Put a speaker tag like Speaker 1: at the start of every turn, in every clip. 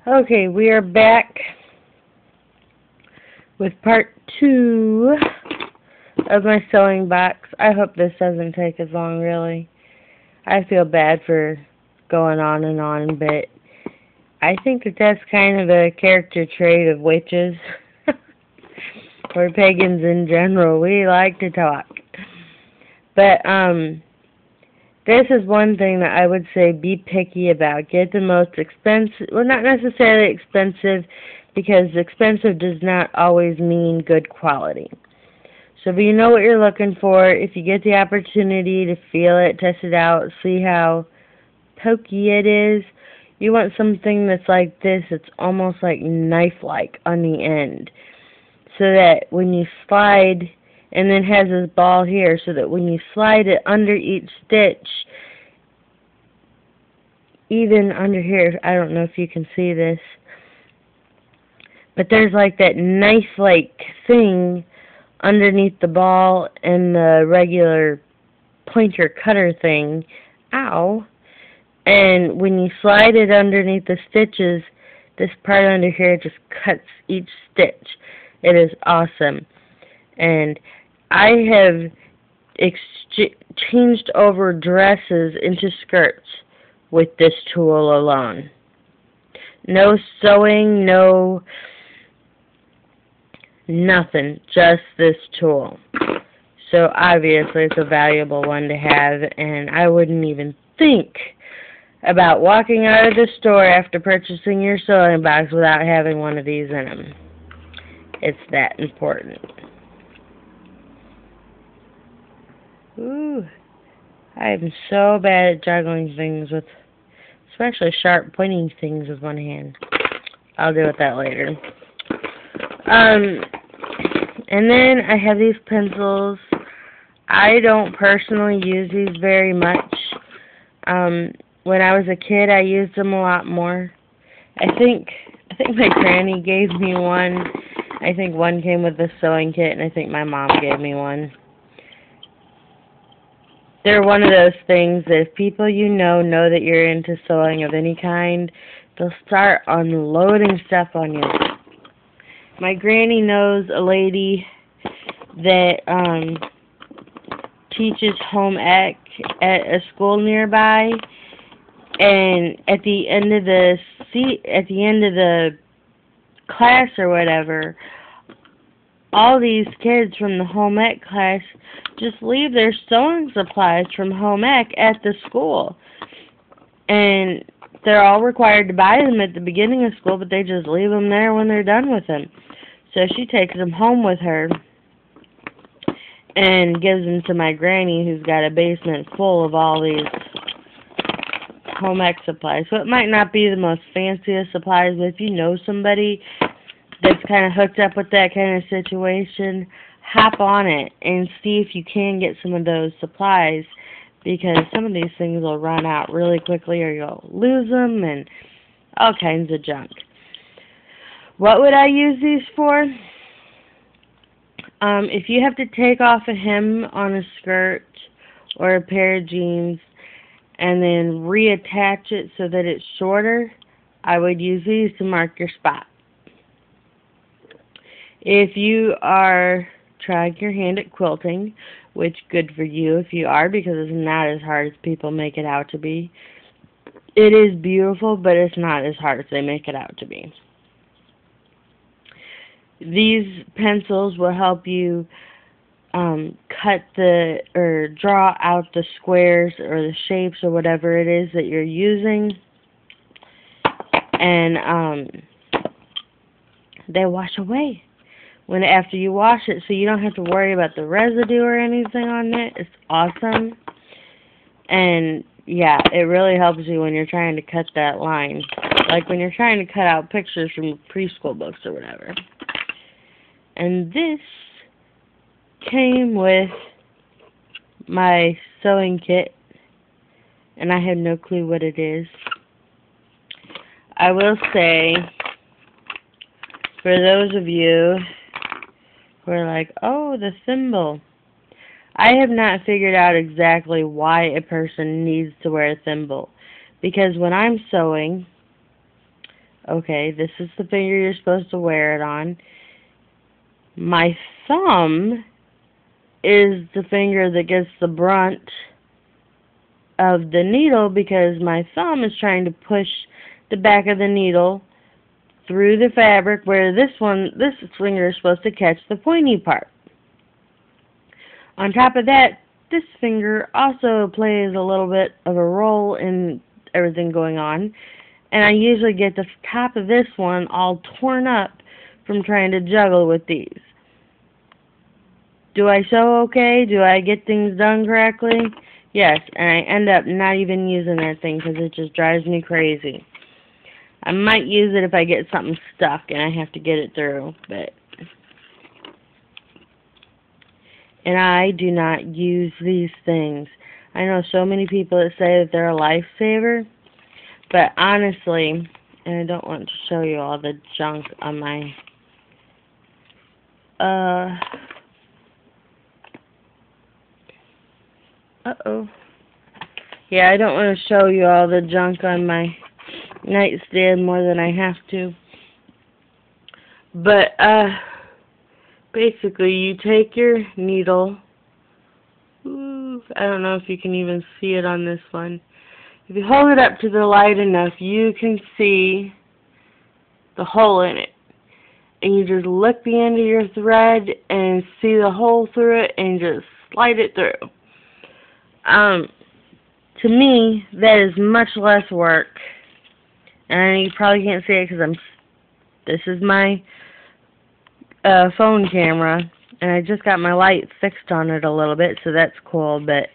Speaker 1: Okay, we are back with part 2 of my sewing box. I hope this doesn't take as long, really. I feel bad for going on, but I think that that's kind of a character trait of witches, or pagans in general. We like to talk. But, this is one thing that I would say be picky about. Get the most expensive, well, not necessarily expensive, because expensive does not always mean good quality. So if you know what you're looking for, if you get the opportunity to feel it, test it out, see how pokey it is, you want something that's like this. It's almost like knife-like on the end, so that when you slide, and then has this ball here, so that when you slide it under each stitch, even under here, I don't know if you can see this, but there's like that knife-like thing underneath the ball and the regular pointer cutter thing. Ow! And when you slide it underneath the stitches, this part under here just cuts each stitch. It is awesome. And I have changed over dresses into skirts with this tool alone. No sewing, no nothing, just this tool. So obviously it's a valuable one to have, and I wouldn't even think about walking out of the store after purchasing your sewing box without having one of these in them. It's that important. Ooh, I am so bad at juggling things with, especially sharp pointing things with one hand. I'll deal with that later. And then I have these pencils. I don't personally use these very much. When I was a kid, I used them a lot more. I think my granny gave me one. I think one came with the sewing kit, and I think my mom gave me one. They're one of those things that if people you know that you're into sewing of any kind, they'll start unloading stuff on you. My granny knows a lady that teaches home ec at a school nearby, and at the end of the class or whatever, all these kids from the home ec class just leave their sewing supplies from home ec at the school. And they're all required to buy them at the beginning of school, but they just leave them there when they're done with them. So she takes them home with her and gives them to my granny, who's got a basement full of all these home ec supplies. So it might not be the most fanciest supplies, but if you know somebody that's kind of hooked up with that kind of situation, hop on it and see if you can get some of those supplies, because some of these things will run out really quickly, or you'll lose them and all kinds of junk. What would I use these for? If you have to take off a hem on a skirt or a pair of jeans and then reattach it so that it's shorter, I would use these to mark your spot. If you are trying your hand at quilting, which good for you if you are, because it's not as hard as people make it out to be. It is beautiful, but it's not as hard as they make it out to be. These pencils will help you cut or draw out the squares or the shapes or whatever it is that you're using. And they wash away after you wash it, so you don't have to worry about the residue or anything on it. It's awesome. And yeah, it really helps you when you're trying to cut that line, like when you're trying to cut out pictures from preschool books or whatever. And this came with my sewing kit, and I have no clue what it is. I will say, for those of you who are like, oh, the thimble, I have not figured out exactly why a person needs to wear a thimble, because when I'm sewing, Okay, this is the finger you're supposed to wear it on. My thumb is the finger that gets the brunt of the needle because my thumb is trying to push the back of the needle through the fabric, where this finger is supposed to catch the pointy part. On top of that, this finger also plays a little bit of a role in everything going on, and I usually get the top of this one all torn up from trying to juggle with these. Do I sew okay? Do I get things done correctly? Yes, and I end up not even using that thing because it just drives me crazy. I might use it if I get something stuck and I have to get it through, but... And I do not use these things. I know so many people that say that they're a lifesaver, but honestly, and I don't want to show you all the junk on my... Uh-oh. Yeah, I don't want to show you all the junk on my nightstand more than I have to. But, basically, you take your needle. Ooh, I don't know if you can even see it on this one. If you hold it up to the light enough, you can see the hole in it. And you just lick the end of your thread and see the hole through it and just slide it through. To me, that is much less work. And you probably can't see it because this is my phone camera, and I just got my light fixed on it a little bit, so that's cool, but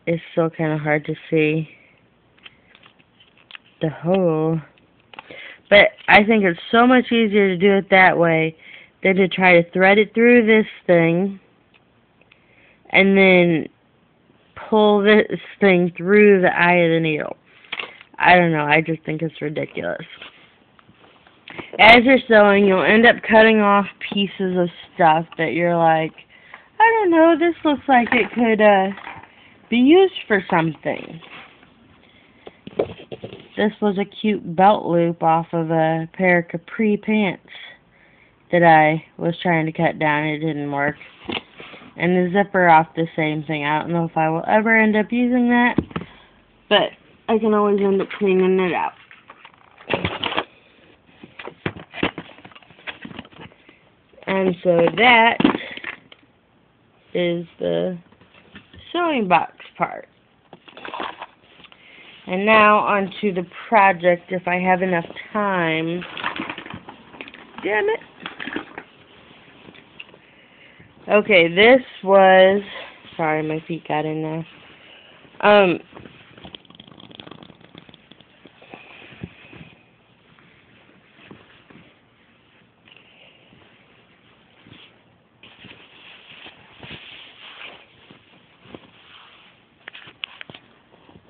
Speaker 1: it's still kind of hard to see the hole. But I think it's so much easier to do it that way than to try to thread it through this thing and then pull this thing through the eye of the needle. I don't know, I just think it's ridiculous. As you're sewing, you'll end up cutting off pieces of stuff that you're like, I don't know, this looks like it could be used for something. This was a cute belt loop off of a pair of capri pants that I was trying to cut down. It didn't work. And the zipper off the same thing. I don't know if I will ever end up using that, but I can always end up cleaning it out. And so that is the sewing box part. And now onto the project, if I have enough time. Damn it. Okay, this was... Sorry, my feet got in there.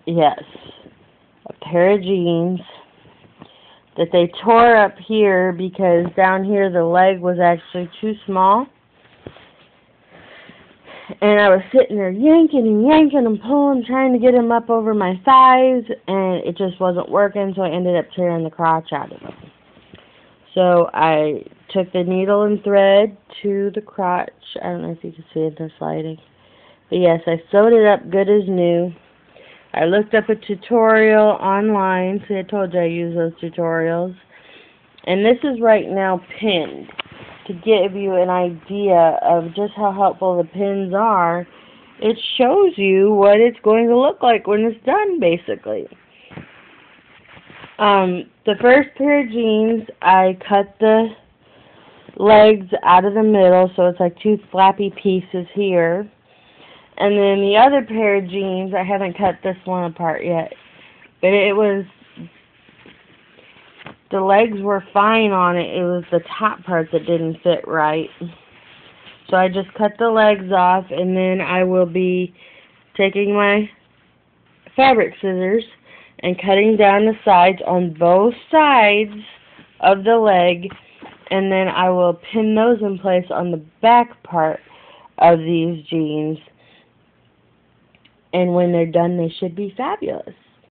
Speaker 1: Yes, a pair of jeans that they tore up here because down here the leg was actually too small. And I was sitting there yanking and pulling, trying to get him up over my thighs, and it just wasn't working, so I ended up tearing the crotch out of him. So I took the needle and thread to the crotch. I don't know if you can see it in this lighting. But yes, I sewed it up good as new. I looked up a tutorial online. See, I told you I use those tutorials. And this is right now pinned to give you an idea of just how helpful the pins are. It shows you what it's going to look like when it's done, basically. The first pair of jeans, I cut the legs out of the middle, so it's like two flappy pieces here. And then the other pair of jeans, I haven't cut this one apart yet, but the legs were fine on it. It was the top part that didn't fit right. So I just cut the legs off, and then I will be taking my fabric scissors and cutting down the sides on both sides of the leg, and then I will pin those in place on the back part of these jeans. And when they're done, they should be fabulous.